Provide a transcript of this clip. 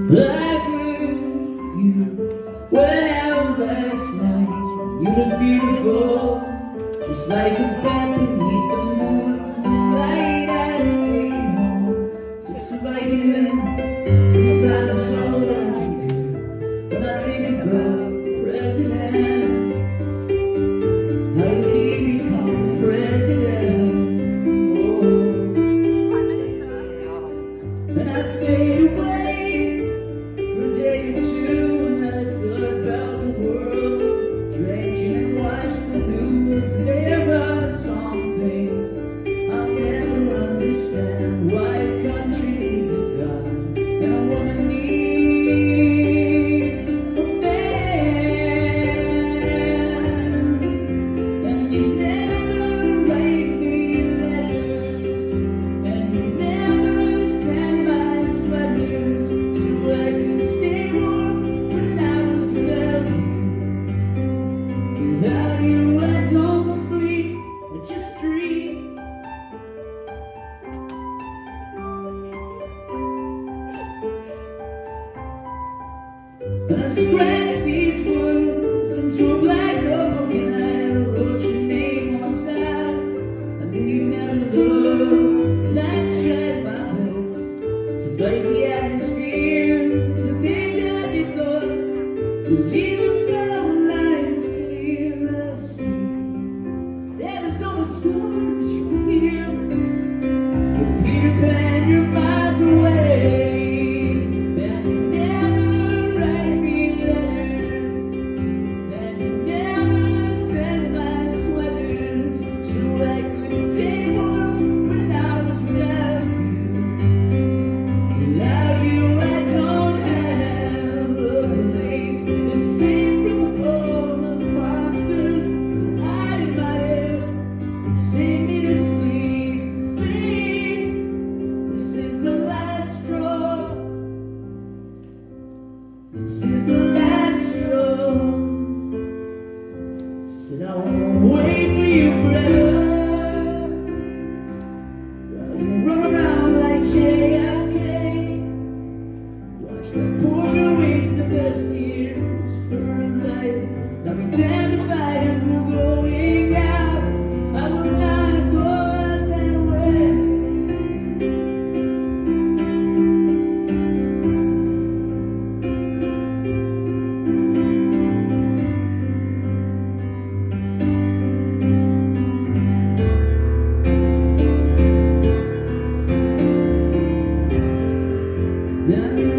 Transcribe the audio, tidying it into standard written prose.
I heard you went out last night. You look beautiful, just like a bat beneath the moonlight. I stayed home, took some Vicodin. Sometimes it's all that I can do when I think about the president. How did he become the president? Oh, and I stayed away for a day or two, and I thought about the world, drenching and watched the news. There are some things I'll never understand. Why a country needs a God and a woman needs a man. And you never write me letters, and you never send my sweaters, so I could stay warm when I was without you. Without you I don't sleep, I just dream. And I scratched these words into a black notebook, and I wrote your name on top. I knew you'd never look, and I tried my best to fight the atmosphere, to think out your thoughts, to leave the brown lines clear. I see Arizona storms you feel, but Peter Pan, you're miles away. And you never write me letters, and you never send my sweaters, so I could stay warm when I was without you. Without you I don't have a place that's safe from all the monsters that hide in my head and sing me to sleep, sleep. This is the last straw. This is the last straw. She said, I won't wait for you forever. While you run around like JFK, watch that poor girl waste the best years for her life. Now pretend if I am going out, I will not go out that way. Now you